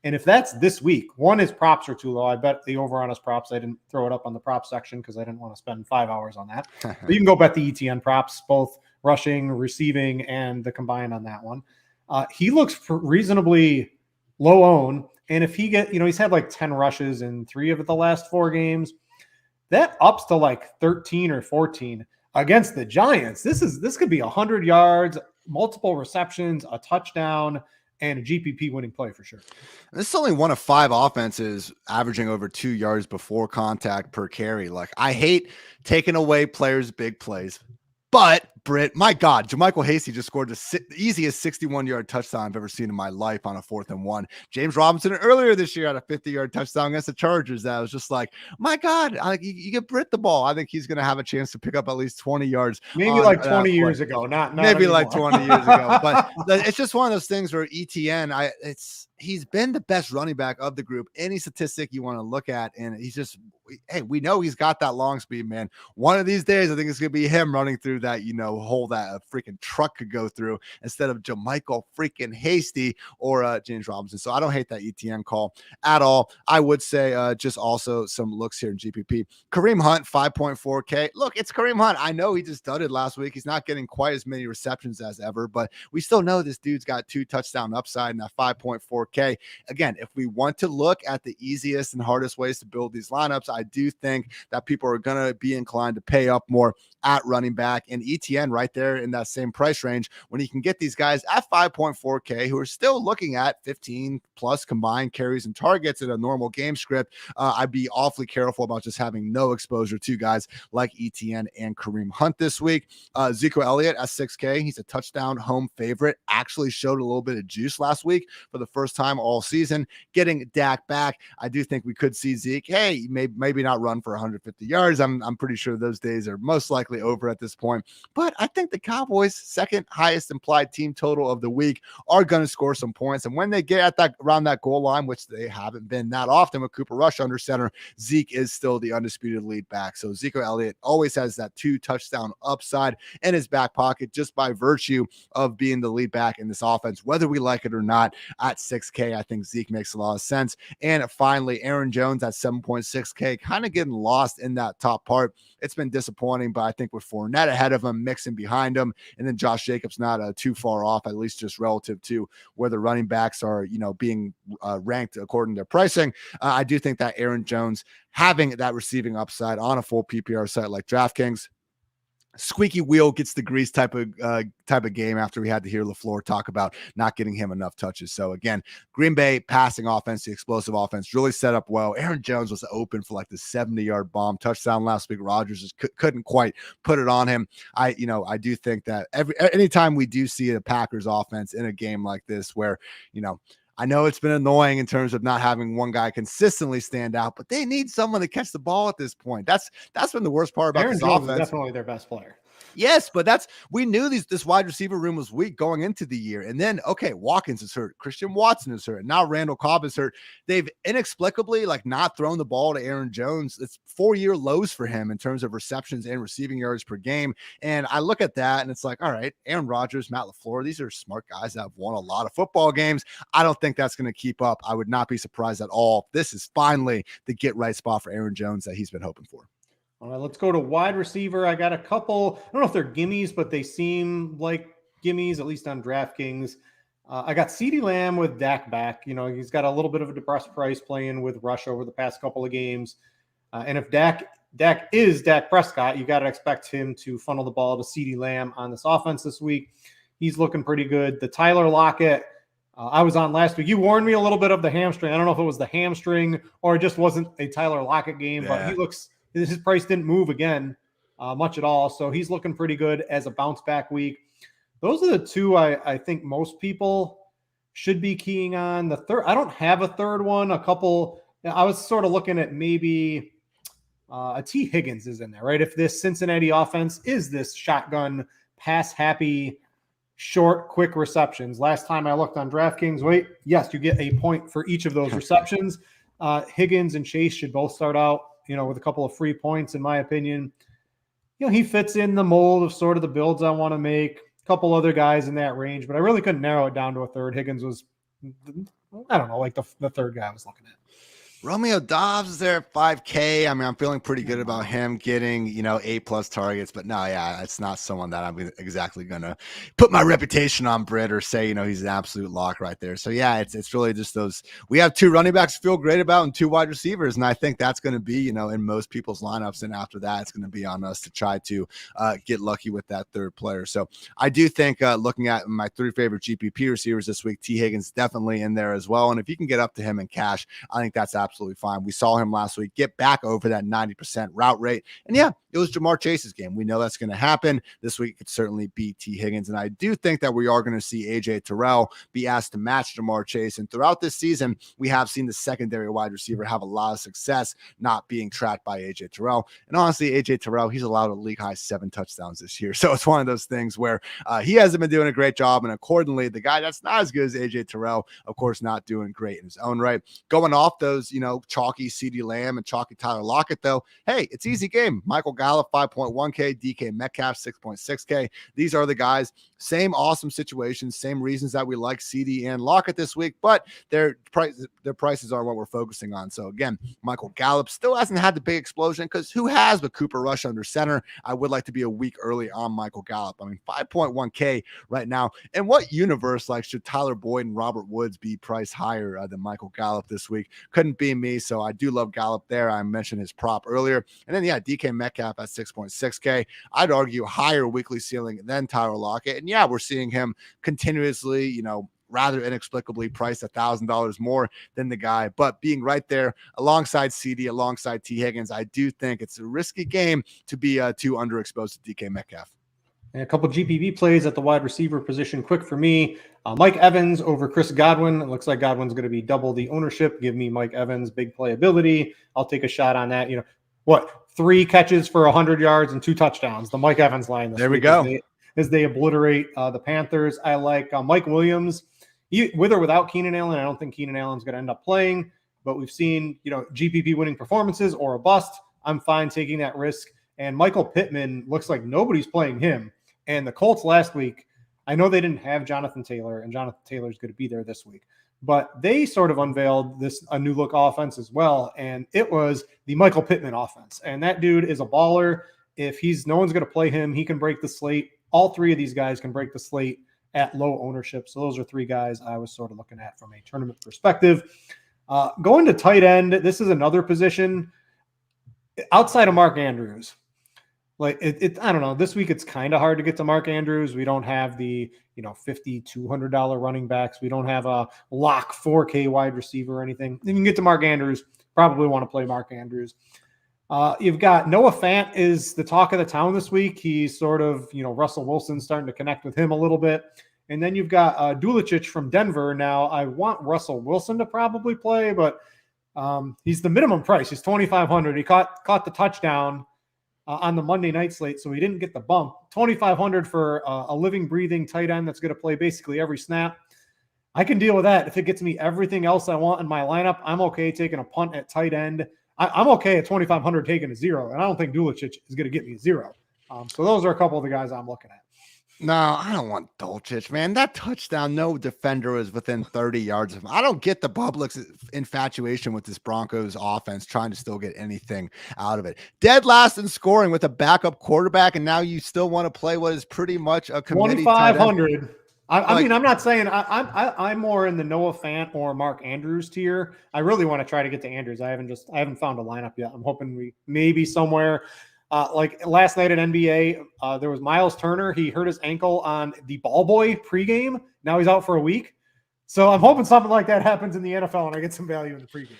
And if that's this week, one is props are too low. I bet the over on his props. I didn't throw it up on the prop section because I didn't want to spend 5 hours on that. But you can go bet the Etienne props, both rushing, receiving, and the combined on that one. He looks reasonably low owned. And if he he's had like 10 rushes in 3 of the last 4 games, that ups to like 13 or 14 against the Giants. This could be 100 yards, multiple receptions, a touchdown, and a GPP winning play for sure. This is only one of 5 offenses averaging over 2 yards before contact per carry. Like I hate taking away players' big plays, but Britt, my God, Jermichael Hasty just scored the easiest 61-yard touchdown I've ever seen in my life on a 4th and 1. James Robinson earlier this year had a 50-yard touchdown against the Chargers. That was just like, my God, you get Britt the ball. I think he's going to have a chance to pick up at least 20 yards. Maybe like 20 years ago, not maybe anymore. like 20 years ago. But it's just one of those things where Etienne, he's been the best running back of the group. Any statistic you want to look at, and he's just, hey, we know he's got that long speed, man. One of these days, I think it's going to be him running through that, hole that a freaking truck could go through instead of Jermichael freaking Hasty or James Robinson. So I don't hate that Etienne call at all. I would say just also some looks here in GPP. Kareem Hunt, 5.4K. Look, it's Kareem Hunt. I know he just dudded last week. He's not getting quite as many receptions as ever, but we still know this dude's got 2 touchdown upside and that 5.4K. Again, if we want to look at the easiest and hardest ways to build these lineups, I do think that people are going to be inclined to pay up more at running back, and Etienne right there in that same price range when you can get these guys at 5.4K who are still looking at 15 plus combined carries and targets in a normal game script. I'd be awfully careful about just having no exposure to guys like Etienne and Kareem Hunt this week. Ezekiel Elliott at 6K. He's a touchdown home favorite. Actually showed a little bit of juice last week for the first time all season. Getting Dak back, I do think we could see Zeke, hey, maybe not run for 150 yards. I'm pretty sure those days are most likely over at this point. But what? I think the Cowboys' second highest implied team total of the week are going to score some points. And when they get at that around that goal line, which they haven't been that often with Cooper Rush under center, Zeke is still the undisputed lead back. So Ezekiel Elliott always has that 2-touchdown upside in his back pocket just by virtue of being the lead back in this offense, whether we like it or not. At 6K, I think Zeke makes a lot of sense. And finally, Aaron Jones at 7.6K, kind of getting lost in that top part. It's been disappointing, but I think with Fournette ahead of him, Mixon behind him, and then Josh Jacobs not too far off, at least just relative to where the running backs are, being ranked according to pricing. I do think that Aaron Jones having that receiving upside on a full PPR site like DraftKings, squeaky wheel gets the grease type of game after we had to hear LaFleur talk about not getting him enough touches. So again, Green Bay passing offense, the explosive offense really set up well. Aaron Jones was open for like the 70-yard bomb touchdown last week. Rodgers just couldn't quite put it on him. I do think that anytime we do see a Packers offense in a game like this where, I know it's been annoying in terms of not having one guy consistently stand out, but they need someone to catch the ball at this point. That's been the worst part about Aaron this Jones offense. Is definitely their best player. Yes, but we knew this wide receiver room was weak going into the year. And then, okay, Watkins is hurt. Christian Watson is hurt. And now Randall Cobb is hurt. They've inexplicably not thrown the ball to Aaron Jones. It's 4-year lows for him in terms of receptions and receiving yards per game. And I look at that and it's like, all right, Aaron Rodgers, Matt LaFleur, these are smart guys that have won a lot of football games. I don't think that's going to keep up. I would not be surprised at all. This is finally the get right spot for Aaron Jones that he's been hoping for. All right, let's go to wide receiver. I got a couple. I don't know if they're gimmies, but they seem like gimmies, at least on DraftKings. I got CeeDee Lamb with Dak back. He's got a little bit of a depressed price playing with Rush over the past couple of games. And if Dak is Dak Prescott, you got to expect him to funnel the ball to CeeDee Lamb on this offense this week. He's looking pretty good. The Tyler Lockett, I was on last week. You warned me a little bit of the hamstring. I don't know if it was the hamstring or it just wasn't a Tyler Lockett game, but his price didn't move again much at all. So he's looking pretty good as a bounce back week. Those are the two I think most people should be keying on. The third, I don't have a third one. A couple, I was sort of looking at maybe a T. Higgins is in there, right? If this Cincinnati offense is this shotgun, pass happy, short, quick receptions. Last time I looked on DraftKings, yes, you get a point for each of those receptions. Higgins and Chase should both start out with a couple of free points, in my opinion. He fits in the mold of sort of the builds I want to make. A couple other guys in that range, but I really couldn't narrow it down to a third. Higgins was, I don't know, like the third guy I was looking at. Romeo Dobbs is there at 5K. I mean, I'm feeling pretty good about him getting, 8+ targets, but no, it's not someone that I'm exactly going to put my reputation on Brit or say, he's an absolute lock right there. So yeah, it's really just those, we have 2 running backs to feel great about and 2 wide receivers. And I think that's going to be, in most people's lineups. And after that, it's going to be on us to try to get lucky with that third player. So I do think looking at my 3 favorite GPP receivers this week, T. Higgins definitely in there as well. And if you can get up to him in cash, I think that's absolutely fine. We saw him last week get back over that 90% route rate. And yeah, it was Jamar Chase's game. We know that's going to happen. This week could certainly be T. Higgins. And I do think that we are going to see AJ Terrell be asked to match Jamar Chase. And throughout this season, we have seen the secondary wide receiver have a lot of success not being tracked by AJ Terrell. And honestly, AJ Terrell, he's allowed a league high 7 touchdowns this year. So it's one of those things where he hasn't been doing a great job. And accordingly, the guy that's not as good as AJ Terrell, of course, not doing great in his own right. Going off those, chalky CeeDee Lamb and chalky Tyler Lockett, though, hey, it's easy game. Michael Gallup, 5.1K, DK Metcalf, 6.6K. These are the guys. Same awesome situations, same reasons that we like CD and Lockett this week, but their prices are what we're focusing on. So again, Michael Gallup still hasn't had the big explosion because who has but Cooper Rush under center? I would like to be a week early on Michael Gallup. I mean, 5.1K right now. And what universe should Tyler Boyd and Robert Woods be priced higher than Michael Gallup this week? Couldn't be me. So I do love Gallup there. I mentioned his prop earlier. And then, DK Metcalf at 6.6K. I'd argue higher weekly ceiling than Tyler Lockett. And yeah, we're seeing him continuously, rather inexplicably priced $1,000 more than the guy, but being right there alongside CD, alongside T. Higgins, I do think it's a risky game to be too underexposed to DK Metcalf. And a couple GPP plays at the wide receiver position. Quick for me, Mike Evans over Chris Godwin. It looks like Godwin's going to be double the ownership. Give me Mike Evans, big playability. I'll take a shot on that. 3 catches for 100 yards and 2 touchdowns. The Mike Evans line this There we week go. as they obliterate the Panthers. I like Mike Williams. With or without Keenan Allen, I don't think Keenan Allen's going to end up playing, but we've seen, GPP winning performances or a bust. I'm fine taking that risk. And Michael Pittman looks like nobody's playing him. And the Colts last week, I know they didn't have Jonathan Taylor, and Jonathan Taylor's going to be there this week, but they sort of unveiled a new look offense as well. And it was the Michael Pittman offense. And that dude is a baller. If no one's going to play him, he can break the slate. All 3 of these guys can break the slate at low ownership. So those are 3 guys I was sort of looking at from a tournament perspective. Going to tight end, this is another position outside of Mark Andrews. Like I don't know. This week it's kind of hard to get to Mark Andrews. We don't have the $50, $200 running backs. We don't have a lock 4K wide receiver or anything. You can get to Mark Andrews. Probably want to play Mark Andrews. You've got Noah Fant is the talk of the town this week. He's sort of Russell Wilson starting to connect with him a little bit. And then you've got Dulicic from Denver. Now I want Russell Wilson to probably play, but he's the minimum price. He's $2,500. He caught the touchdown on the Monday night slate, so he didn't get the bump. $2,500 for a living, breathing tight end that's going to play basically every snap. I can deal with that. If it gets me everything else I want in my lineup, I'm okay taking a punt at tight end. I'm okay at $2,500 taking a 0, and I don't think Dulicic is going to get me a 0. So those are a couple of the guys I'm looking at. No, I don't want Dulcich, man. That touchdown, no defender is within 30 yards of him. I don't get the public's infatuation with this Broncos offense trying to still get anything out of it. Dead last in scoring with a backup quarterback, and now you still want to play what is pretty much a committee. $2,500. I mean, I'm not saying I'm more in the Noah Fant or Mark Andrews tier. I really want to try to get to Andrews. I haven't found a lineup yet. I'm hoping we maybe somewhere. Like last night at NBA, there was Miles Turner. He hurt his ankle on the ball boy pregame. Now he's out for a week. So I'm hoping something like that happens in the NFL and I get some value in the pregame.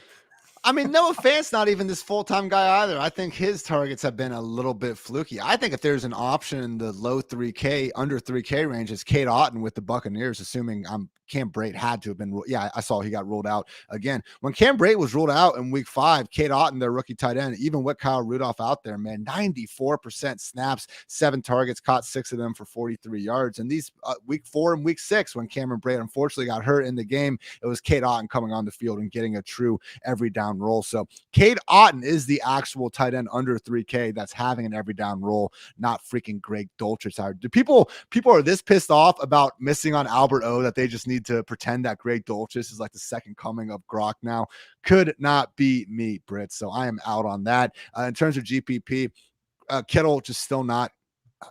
I mean, Noah Fant's not even this full-time guy either. I think his targets have been a little bit fluky. I think if there's an option in the low 3K, under 3K range, it's Cade Otten with the Buccaneers, assuming Cam Brate had to have been. Yeah, I saw he got ruled out again. When Cam Brate was ruled out in week 5, Cade Otten, their rookie tight end, even with Kyle Rudolph out there, man, 94% snaps, 7 targets, caught 6 of them for 43 yards. And these week 4 and week 6, when Cameron Brate unfortunately got hurt in the game, it was Cade Otten coming on the field and getting a true every down role. So Cade Otten is the actual tight end under 3K that's having an every down role, not freaking Greg Dulcich. Do people are this pissed off about missing on Albert O that they just need to pretend that Greg Dulcich is like the second coming of Gronk now? Could not be me, Brit. So I am out on that. In terms of GPP, Kittle just still not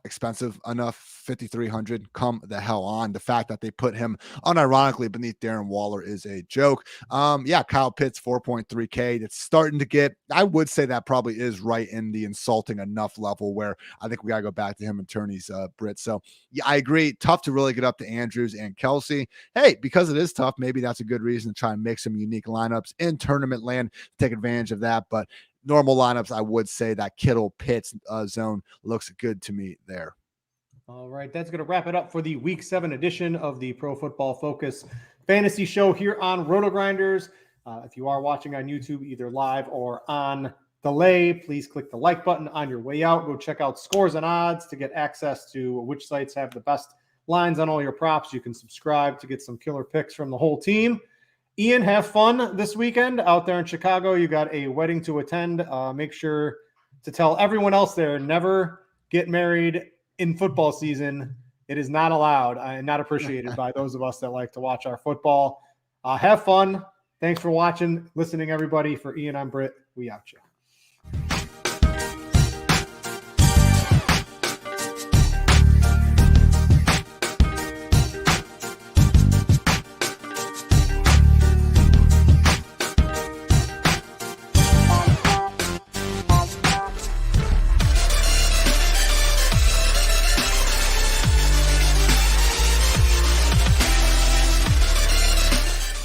expensive enough. 5,300, come the hell on. The fact that they put him unironically beneath Darren Waller is a joke. Kyle Pitts 4.3K. It's starting to get, I would say that probably is right in the insulting enough level where I think we gotta go back to him and Turney's Brit. So yeah, I agree. Tough to really get up to Andrews and Kelsey. Hey, because it is tough, maybe that's a good reason to try and make some unique lineups in tournament land, take advantage of that. But normal lineups, I would say that Kittle Pitts zone looks good to me there. All right, that's going to wrap it up for the Week 7 edition of the Pro Football Focus Fantasy Show here on RotoGrinders. If you are watching on YouTube, either live or on delay, please click the like button on your way out. Go check out Scores and Odds to get access to which sites have the best lines on all your props. You can subscribe to get some killer picks from the whole team. Ian, have fun this weekend out there in Chicago. You got a wedding to attend. Make sure to tell everyone else there, never get married in football season. It is not allowed and not appreciated by those of us that like to watch our football. Have fun. Thanks for watching, listening, everybody. For Ian, I'm Britt. We out you.